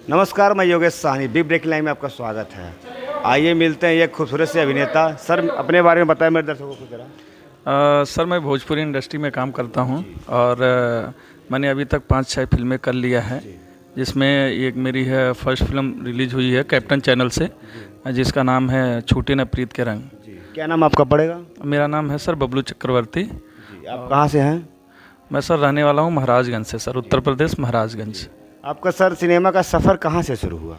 नमस्कार, मैं Yogesh Sahni, big breaking line में आपका स्वागत है। आइए मिलते हैं ये खूबसूरत से अभिनेता। सर अपने बारे में बताएं मेरे दर्शकों को जरा। सर मैं भोजपुरी इंडस्ट्री में काम करता हूं और मैंने अभी तक 5-6 फिल्में कर लिया है, जिसमें एक मेरी है फर्स्ट फिल्म रिलीज हुई है कैप्टन चैनल से, जिसका नाम है छूटे न प्रीत के रंग। क्या नाम आपका पड़ेगा? मेरा नाम है सर बबलू चक्रवर्ती। आप कहाँ से हैं? मैं सर रहने वाला हूं महाराजगंज से, सर उत्तर प्रदेश महाराजगंज। आपका सर सिनेमा का सफ़र कहाँ से शुरू हुआ?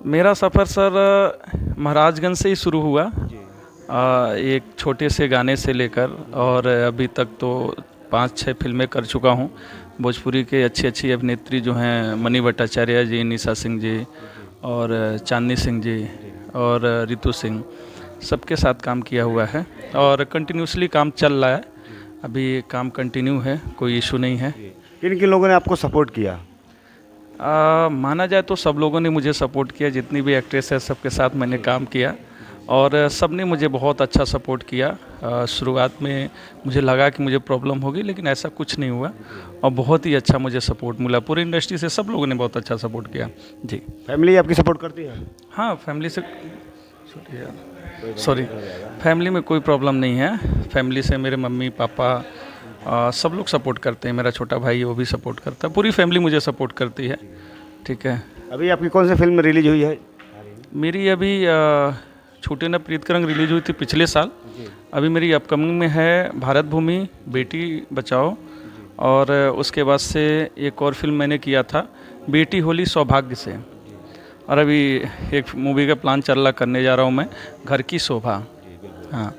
मेरा सफ़र सर महाराजगंज से ही शुरू हुआ, एक छोटे से गाने से लेकर और अभी तक तो 5-6 फिल्में कर चुका हूं। भोजपुरी के अच्छी अच्छी अभिनेत्री जो हैं मनी भट्टाचार्य जी, निशा सिंह जी और चांदनी सिंह जी और रितु सिंह, सबके साथ काम किया हुआ है और कंटिन्यूसली काम चल रहा है। अभी काम कंटिन्यू है, कोई इशू नहीं है। किन किन लोगों ने आपको सपोर्ट किया? माना जाए तो सब लोगों ने मुझे सपोर्ट किया, जितनी भी एक्ट्रेस है सबके साथ मैंने काम किया और सब ने मुझे बहुत अच्छा सपोर्ट किया। शुरुआत में मुझे लगा कि मुझे प्रॉब्लम होगी, लेकिन ऐसा कुछ नहीं हुआ और बहुत ही अच्छा मुझे सपोर्ट मिला। पूरी इंडस्ट्री से सब लोगों ने बहुत अच्छा सपोर्ट किया जी। फैमिली आपकी सपोर्ट करती है? हाँ, फैमिली से सॉरी फैमिली में कोई प्रॉब्लम नहीं है। फैमिली से मेरे मम्मी पापा सब लोग सपोर्ट करते हैं। मेरा छोटा भाई है, वो भी सपोर्ट करता है। पूरी फैमिली मुझे सपोर्ट करती है। ठीक है। अभी आपकी कौन सी फिल्म रिलीज हुई है? मेरी अभी छूटे न प्रीत का रंग रिलीज हुई थी पिछले साल। अभी मेरी अपकमिंग में है भारत भूमि, बेटी बचाओ, और उसके बाद से एक और फिल्म मैंने किया था बेटी होली सौभाग्य से, और अभी एक मूवी का प्लान चल रहा करने जा रहा हूँ मैं, घर की शोभा। हाँ,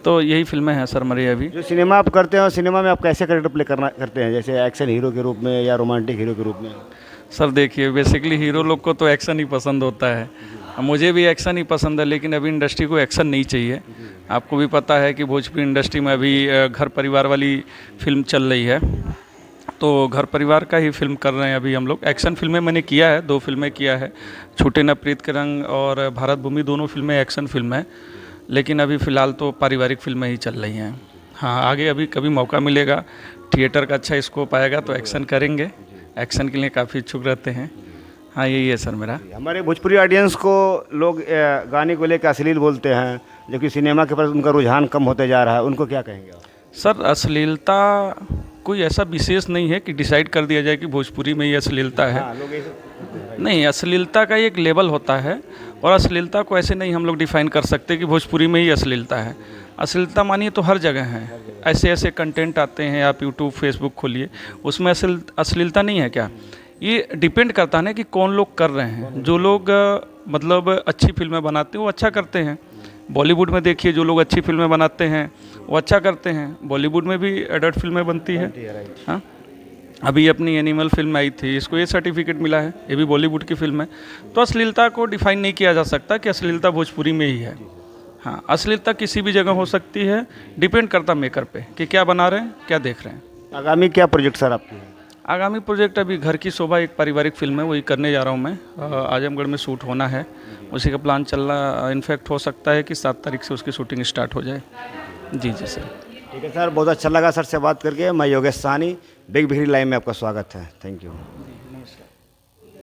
तो यही फिल्में हैं सर मेरी अभी। जो सिनेमा आप करते हैं, सिनेमा में आप कैसे कैरेक्टर प्ले करते हैं, जैसे एक्शन हीरो के रूप में या रोमांटिक हीरो के रूप में? सर देखिए, बेसिकली हीरो लोग को तो एक्शन ही पसंद होता है, मुझे भी एक्शन ही पसंद है, लेकिन अभी इंडस्ट्री को एक्शन नहीं चाहिए। आपको भी पता है कि भोजपुरी इंडस्ट्री में अभी घर परिवार वाली फिल्म चल रही है, तो घर परिवार का ही फिल्म कर रहे हैं अभी हम लोग। एक्शन फिल्में मैंने किया है, 2 फिल्में किया है, छूटे न प्रीत के रंग और भारत भूमि, दोनों फिल्में एक्शन फिल्म है, लेकिन अभी फ़िलहाल तो पारिवारिक फिल्में ही चल रही हैं। हाँ, आगे अभी कभी मौका मिलेगा, थिएटर का अच्छा स्कोप आएगा तो एक्शन करेंगे। एक्शन के लिए काफ़ी इच्छुक रहते हैं। हाँ, यही है सर मेरा। हमारे भोजपुरी ऑडियंस को लोग गाने को लेकर अश्लील बोलते हैं, जबकि सिनेमा के प्रति उनका रुझान कम होते जा रहा है, उनको क्या कहेंगे आप? सर अश्लीलता कोई ऐसा विशेष नहीं है कि डिसाइड कर दिया जाए कि भोजपुरी में ही अश्लीलता है। हाँ, लोग नहीं, अश्लीलता का एक लेवल होता है और अश्लीलता को ऐसे नहीं हम लोग डिफ़ाइन कर सकते कि भोजपुरी में ही अश्लीलता है। अश्लीलता मानिए तो हर जगह है, ऐसे ऐसे कंटेंट आते हैं, आप यूट्यूब फेसबुक खोलिए, उसमें अश्लीलता नहीं है क्या? ये डिपेंड करता है ना कि कौन लोग कर रहे हैं। जो लोग मतलब अच्छी फिल्में बनाते हैं वो अच्छा करते हैं। बॉलीवुड में देखिए, जो लोग अच्छी फिल्में बनाते हैं वो अच्छा करते हैं। बॉलीवुड में भी एडल्ट फिल्में बनती है। हाँ, अभी अपनी एनिमल फिल्म आई थी, इसको ये सर्टिफिकेट मिला है, ये भी बॉलीवुड की फिल्म है। तो अश्लीलता को डिफाइन नहीं किया जा सकता कि अश्लीलता भोजपुरी में ही है। हाँ, अश्लीलता किसी भी जगह हो सकती है, डिपेंड करता मेकर पे कि क्या बना रहे हैं, क्या देख रहे हैं। आगामी क्या प्रोजेक्ट सर आपके हैं? आगामी प्रोजेक्ट अभी घर की शोभा, एक पारिवारिक फिल्म है, वही करने जा रहा हूँ मैं। आजमगढ़ में शूट होना है, उसी का प्लान चल रहा। इनफैक्ट हो सकता है कि 7 तारीख से उसकी शूटिंग स्टार्ट हो जाए। जी जी सर। ठीक है सर, बहुत अच्छा लगा सर से बात करके। मैं Yogesh Sahni, big breaking line में आपका स्वागत है। Thank you.